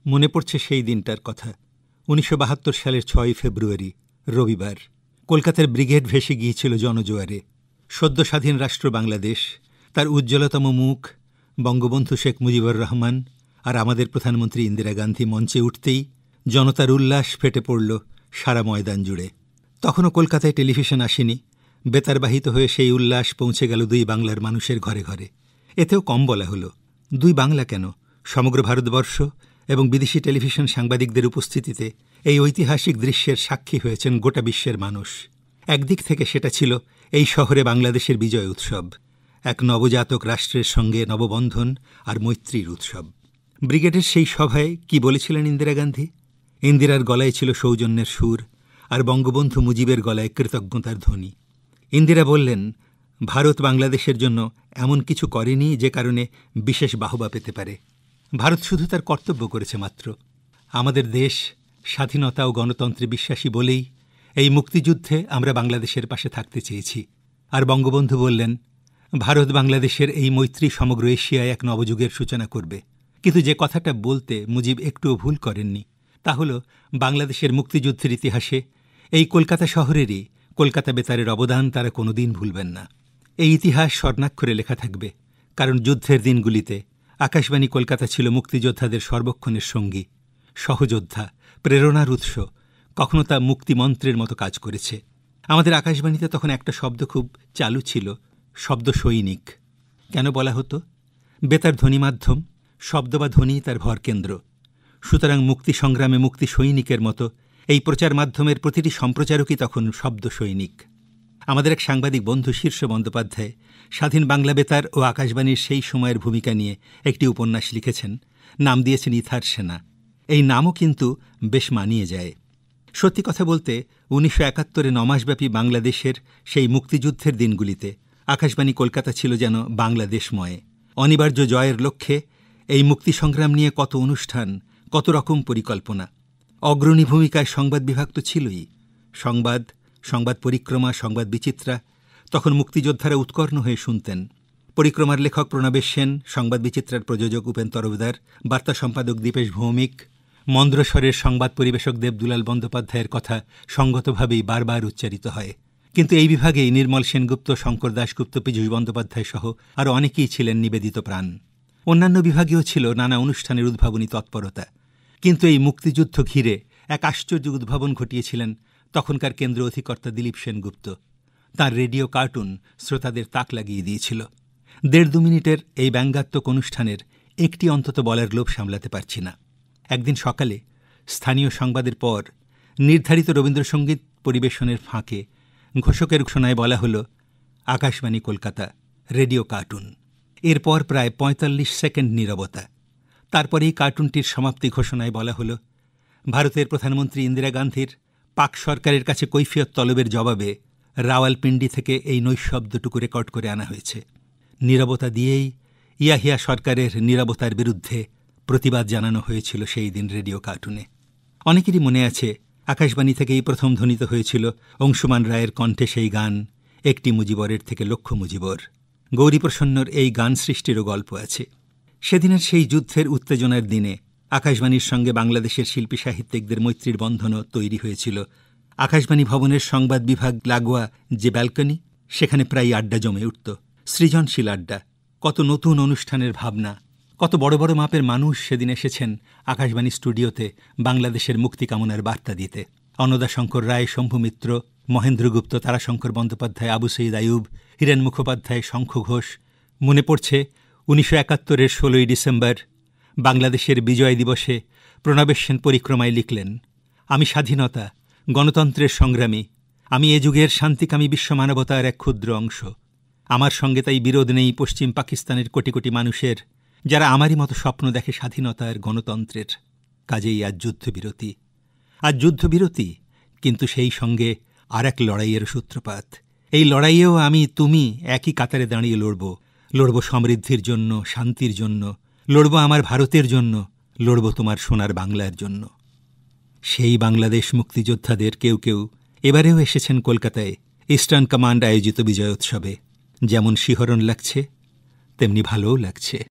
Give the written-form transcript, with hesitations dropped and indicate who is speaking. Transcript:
Speaker 1: মনে পড়ছে সেই দিনটার কথা। ১৯৭২ সালের ৬ ফেব্রুয়ারি, রবিবার। কলকাতার ব্রিগেড ভেসে গিয়েছিল জনজোয়ারে। সদ্য স্বাধীন রাষ্ট্র বাংলাদেশ, তার উজ্জ্বলতম মুখ বঙ্গবন্ধু শেখ মুজিবুর রহমান আর আমাদের প্রধানমন্ত্রী ইন্দিরা গান্ধী মঞ্চে উঠতেই জনতার উল্লাস ফেটে পড়ল সারা ময়দান জুড়ে। তখনও কলকাতায় টেলিভিশন আসেনি। বেতারবাহিত হয়ে সেই উল্লাস পৌঁছে গেল দুই বাংলার মানুষের ঘরে ঘরে। এতেও কম বলা হলো। দুই বাংলা কেন, সমগ্র ভারতবর্ষ এবং বিদেশি টেলিভিশন সাংবাদিকদের উপস্থিতিতে এই ঐতিহাসিক দৃশ্যের সাক্ষী হয়েছেন গোটা বিশ্বের মানুষ। একদিক থেকে সেটা ছিল এই শহরে বাংলাদেশের বিজয় উৎসব, এক নবজাতক রাষ্ট্রের সঙ্গে নববন্ধন আর মৈত্রীর উৎসব। ব্রিগেডের সেই সভায় কি বলেছিলেন ইন্দিরা গান্ধী? ইন্দিরার গলায় ছিল সৌজন্যের সুর, আর বঙ্গবন্ধু মুজিবের গলায় কৃতজ্ঞতার ধ্বনি। ইন্দিরা বললেন, ভারত বাংলাদেশের জন্য এমন কিছু করেনি যে কারণে বিশেষ বাহবা পেতে পারে। ভারত শুধু তার কর্তব্য করেছে মাত্র। আমাদের দেশ স্বাধীনতা ও গণতন্ত্রে বিশ্বাসী বলেই এই মুক্তিযুদ্ধে আমরা বাংলাদেশের পাশে থাকতে চেয়েছি। আর বঙ্গবন্ধু বললেন, ভারত বাংলাদেশের এই মৈত্রী সমগ্র এশিয়ায় এক নবযুগের সূচনা করবে। কিন্তু যে কথাটা বলতে মুজিব একটুও ভুল করেননি, তা হল বাংলাদেশের মুক্তিযুদ্ধের ইতিহাসে এই কলকাতা শহরেরই কলকাতা বেতারের অবদান তারা কোনোদিন ভুলবেন না। এই ইতিহাস স্বর্ণাক্ষরে লেখা থাকবে, কারণ যুদ্ধের দিনগুলিতে আকাশবাণী কলকাতা ছিল মুক্তিযোদ্ধাদের সর্বক্ষণের সঙ্গী, সহযোদ্ধা, প্রেরণার উৎস। কখনো তা মুক্তিমন্ত্রের মতো কাজ করেছে। আমাদের আকাশবাণীতে তখন একটা শব্দ খুব চালু ছিল, শব্দ সৈনিক। কেন বলা হতো? বেতার ধ্বনি মাধ্যম, শব্দ বা ধ্বনি তার ভরকেন্দ্র। সুতরাং মুক্তি সংগ্রামে মুক্তি সৈনিকের মতো এই প্রচার মাধ্যমের প্রতিটি সম্প্রচারকই তখন শব্দ সৈনিক। আমাদের এক সাংবাদিক বন্ধু শীর্ষ বন্দ্যোপাধ্যায় স্বাধীন বাংলা বেতার ও আকাশবাণীর সেই সময়ের ভূমিকা নিয়ে একটি উপন্যাস লিখেছেন, নাম দিয়েছেন ইথার সেনা। এই নামও কিন্তু বেশ মানিয়ে যায়। সত্যি কথা বলতে ১৯৭১-এ ৯ মাসব্যাপী বাংলাদেশের সেই মুক্তিযুদ্ধের দিনগুলিতে আকাশবাণী কলকাতা ছিল যেন বাংলাদেশময়। অনিবার্য জয়ের লক্ষ্যে এই মুক্তি সংগ্রাম নিয়ে কত অনুষ্ঠান, কত রকম পরিকল্পনা। অগ্রণী ভূমিকায় সংবাদ বিভাগ তো ছিলই। সংবাদ পরিক্রমা, সংবাদ বিচিত্রা তখন মুক্তিযোদ্ধারা উৎকর্ণ হয়ে শুনতেন। পরিক্রমার লেখক প্রণবেশ সেন, সংবাদ বিচিত্রার প্রযোজক উপেন তরফদার, বার্তা সম্পাদক দীপেশ ভৌমিক, মন্দ্রস্বরের সংবাদ পরিবেশক দেবদুলাল বন্দ্যোপাধ্যায়ের কথা সঙ্গতভাবেই বারবার উচ্চারিত হয়। কিন্তু এই বিভাগেই নির্মল সেনগুপ্ত, শঙ্কর দাশগুপ্ত, পীযূষ বন্দ্যোপাধ্যায় সহ আরও অনেকেই ছিলেন নিবেদিত প্রাণ। অন্যান্য বিভাগেও ছিল নানা অনুষ্ঠানের উদ্ভাবনী তৎপরতা। কিন্তু এই মুক্তিযুদ্ধ ঘিরে এক আশ্চর্য উদ্ভাবন ঘটিয়েছিলেন তখনকার কেন্দ্র অধিকর্তা দিলীপ সেনগুপ্ত। তাঁর রেডিও কার্টুন শ্রোতাদের তাক লাগিয়ে দিয়েছিল। ১.৫-২ মিনিটের এই ব্যঙ্গাত্মক অনুষ্ঠানের একটি অন্তত বলার লোভ সামলাতে পারছি না। একদিন সকালে স্থানীয় সংবাদের পর নির্ধারিত রবীন্দ্রসঙ্গীত পরিবেশনের ফাঁকে ঘোষকের ঘোষণায় বলা হলো, আকাশবাণী কলকাতা, রেডিও কার্টুন। এরপর প্রায় ৪৫ সেকেন্ড নীরবতা। তারপরে এই কার্টুনটির সমাপ্তি ঘোষণায় বলা হলো, ভারতের প্রধানমন্ত্রী ইন্দিরা গান্ধীর পাক সরকারের কাছে কৈফিয়ত তলবের জবাবে রাওয়ালপিন্ডি থেকে এই নৈশব্দটুকু রেকর্ড করে আনা হয়েছে। নীরবতা দিয়েই ইয়াহিয়া সরকারের নীরবতার বিরুদ্ধে প্রতিবাদ জানানো হয়েছিল সেই দিন রেডিও কার্টুনে। অনেকেরই মনে আছে, আকাশবাণী থেকেই প্রথম ধ্বনিত হয়েছিল অংশুমান রায়ের কণ্ঠে সেই গান, একটি মুজিবরের থেকে লক্ষ মুজিবর। গৌরীপ্রসন্নর এই গান সৃষ্টিরও গল্প আছে। সেদিনের সেই যুদ্ধের উত্তেজনার দিনে আকাশবাণীর সঙ্গে বাংলাদেশের শিল্পী সাহিত্যিকদের মৈত্রীর বন্ধনও তৈরি হয়েছিল। আকাশবাণী ভবনের সংবাদ বিভাগ লাগোয়া যে ব্যালকনি, সেখানে প্রায় আড্ডা জমে উঠত, সৃজনশীল আড্ডা। কত নতুন অনুষ্ঠানের ভাবনা, কত বড় বড় মাপের মানুষ সেদিন এসেছেন আকাশবাণী স্টুডিওতে বাংলাদেশের মুক্তি কামনার বার্তা দিতে। অন্নদাশঙ্কর রায়, শম্ভু মিত্র, মহেন্দ্রগুপ্ত, তারাশঙ্কর বন্দ্যোপাধ্যায়, আবু সঈদ আইয়ুব, হীরেন মুখোপাধ্যায়, শঙ্খ ঘোষ। মনে পড়ছে ১৯৭১-এর ১৬ই ডিসেম্বর বাংলাদেশের বিজয় দিবসে প্রণবেশ সেন পরিক্রমায় লিখলেন, আমি স্বাধীনতা, গণতন্ত্রের সংগ্রামী, আমি এ যুগের শান্তিকামী বিশ্ব মানবতার এক ক্ষুদ্র অংশ। আমার সঙ্গে তাই বিরোধ নেই পশ্চিম পাকিস্তানের কোটি কোটি মানুষের, যারা আমারই মতো স্বপ্ন দেখে স্বাধীনতার, গণতন্ত্রের। কাজেই আজ যুদ্ধবিরতি, কিন্তু সেই সঙ্গে আর এক লড়াইয়ের সূত্রপাত। এই লড়াইয়েও আমি তুমি একই কাতারে দাঁড়িয়ে লড়ব সমৃদ্ধির জন্য, শান্তির জন্য, লড়ব আমার ভারতের জন্য, লড়ব তোমার সোনার বাংলার জন্য। সেই বাংলাদেশ মুক্তিযোদ্ধাদের কেউ কেউ এবারেও এসেছেন কলকাতায় ইস্টার্ন কমান্ড আয়োজিত বিজয়োৎসবে। যেমন শিহরণ লাগছে, তেমনি ভালোও লাগছে।